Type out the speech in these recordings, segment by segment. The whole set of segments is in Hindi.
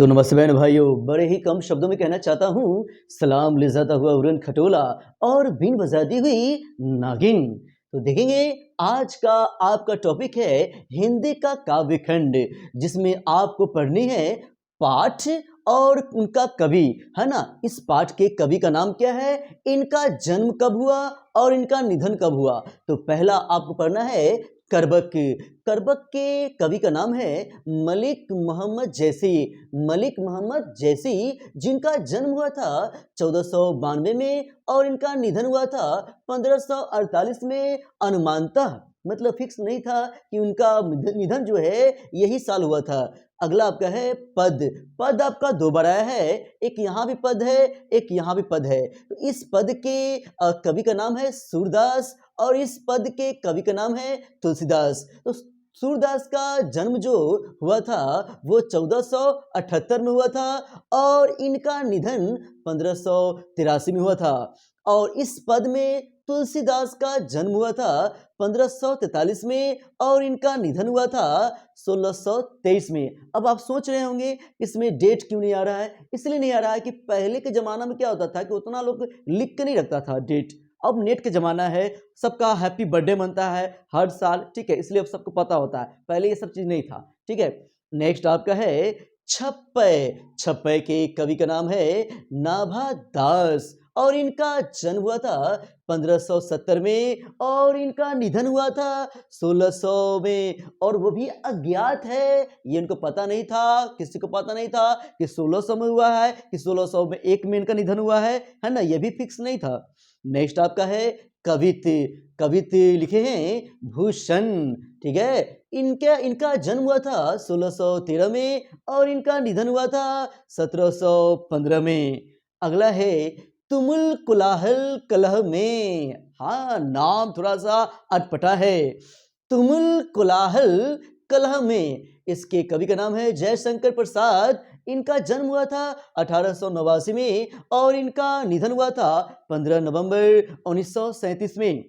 तो नमस्ते बहन भाइयों, बड़े ही कम शब्दों में कहना चाहता हूँ, सलाम ले जाता हुआ उड़न खटोला और बीन बजाती हुई नागिन। तो देखेंगे आज का आपका टॉपिक है हिंदी का काव्य खंड, जिसमें आपको पढ़नी है पाठ और उनका कवि, है ना। इस पाठ के कवि का नाम क्या है, इनका जन्म कब हुआ और इनका निधन कब हुआ। तो पहला आपको पढ़ना है करबक। करबक के कवि का नाम है मलिक मोहम्मद जैसी। मलिक मोहम्मद जैसी, जिनका जन्म हुआ था 1492 में और इनका निधन हुआ था 1548 में। अनुमानतः मतलब फिक्स नहीं था कि उनका निधन जो है यही साल हुआ था। अगला आपका है पद। पद आपका दो बार आया है, एक यहाँ भी पद है, एक यहाँ भी पद है। तो इस पद के कवि का नाम है सूरदास और इस पद के कवि का नाम है तुलसीदास। तो सूरदास का जन्म जो हुआ था वो 1478 में हुआ था और इनका निधन 1583 में हुआ था। और इस पद में तुलसीदास का जन्म हुआ था 1543 में और इनका निधन हुआ था 1623 में। अब आप सोच रहे होंगे इसमें डेट क्यों नहीं आ रहा है। इसलिए नहीं आ रहा है कि पहले के जमाना में क्या होता था कि उतना लोग लिख के नहीं रखता था डेट। अब नेट के जमाना है, सबका हैप्पी बर्थडे मनता है हर साल, ठीक है, इसलिए अब सबको पता होता है। पहले ये सब चीज नहीं था, ठीक है। नेक्स्ट आपका है छप्पय। छप्पय के कवि का नाम है नाभा दास और इनका जन्म हुआ था 1570 में और इनका निधन हुआ था 1600 में, और वो भी अज्ञात है। ये इनको पता नहीं था, किसी को पता नहीं था कि 1600 में हुआ है कि 1600 में एक में इनका निधन हुआ है ना, ये भी फिक्स नहीं था। नेक्स्ट आपका है कवित। कवित लिखे हैं भूषण, ठीक है। इनका जन्म हुआ था 1613 में और इनका निधन हुआ था 1715 में। अगला है तुमुल कोलाहल कलह में। हाँ, नाम थोड़ा सा अटपटा है। तुमुल कोलाहल कलह में, इसके कवि का नाम है जयशंकर प्रसाद। इनका जन्म हुआ था 1889 में और इनका निधन हुआ था 15 नवंबर 1937 में।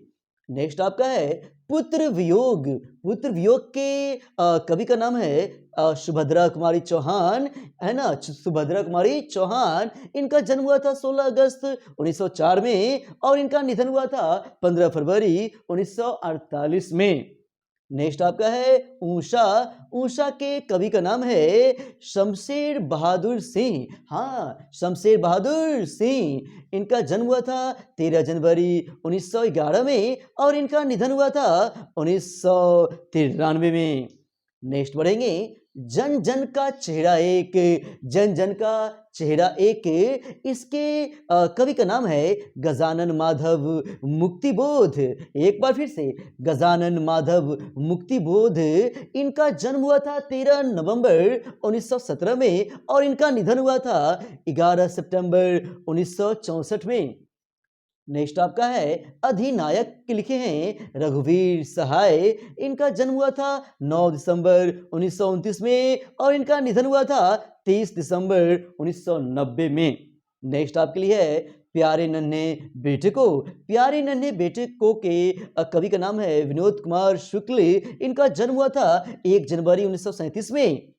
नेक्स्ट आपका है पुत्र वियोग। पुत्र वियोग के कवि का नाम है सुभद्रा कुमारी चौहान, है ना, सुभद्रा कुमारी चौहान। इनका जन्म हुआ था 16 अगस्त 1904 में और इनका निधन हुआ था 15 फरवरी 1948 में। नेक्स्ट आपका है ऊषा। ऊषा के कवि का नाम है शमशेर बहादुर सिंह। हाँ, शमशेर बहादुर सिंह। इनका जन्म हुआ था 13 जनवरी 1911 में और इनका निधन हुआ था 1993 में। नेक्स्ट बढ़ेंगे जन जन का चेहरा एक। जन जन का चेहरा एक, इसके कवि का नाम है गजानन माधव मुक्तिबोध। एक बार फिर से गजानन माधव मुक्तिबोध। इनका जन्म हुआ था 13 नवंबर 1917 में और इनका निधन हुआ था 11 सितंबर 1964 में। नेक्स्ट आपका है अधिनायक के लिखे हैं रघुवीर सहाय। इनका जन्म हुआ था 9 दिसंबर 1929 में और इनका निधन हुआ था 30 दिसंबर 1990 में। नेक्स्ट आपके लिए है प्यारे नन्हे बेटे को। प्यारे नन्हे बेटे को के कवि का नाम है विनोद कुमार शुक्ल। इनका जन्म हुआ था 1 जनवरी 1937 में।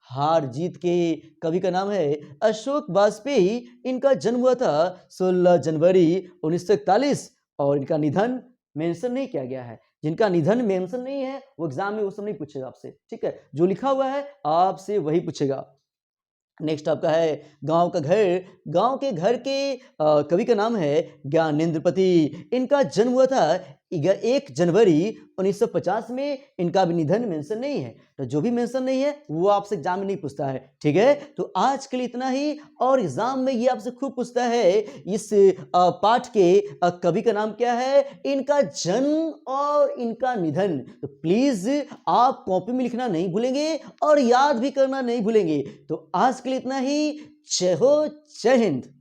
हार जीत के कवि का नाम है अशोक वाजपेयी। इनका जन्म हुआ था 16 जनवरी 1941 और इनका निधन मेंशन नहीं किया गया है। जिनका निधन मेंशन नहीं है वो एग्जाम में वो सब नहीं पूछेगा आपसे, ठीक है। जो लिखा हुआ है आपसे वही पूछेगा। नेक्स्ट आपका है गांव का घर। गांव के घर के कवि का नाम है ज्ञानेंद्रपति। इनका जन्म हुआ था 1 जनवरी 1950 में। इनका भी निधन मेंशन नहीं है। तो जो भी मेंशन नहीं है वो आपसे एग्जाम में नहीं पूछता है, ठीक है। तो आज के लिए इतना ही, और एग्जाम में ये आपसे खूब पूछता है इस पाठ के कवि का नाम क्या है, इनका जन्म और इनका निधन। तो प्लीज आप कॉपी में लिखना नहीं भूलेंगे और याद भी करना नहीं भूलेंगे। तो आज के लिए इतना ही। जय हो, जय हिंद।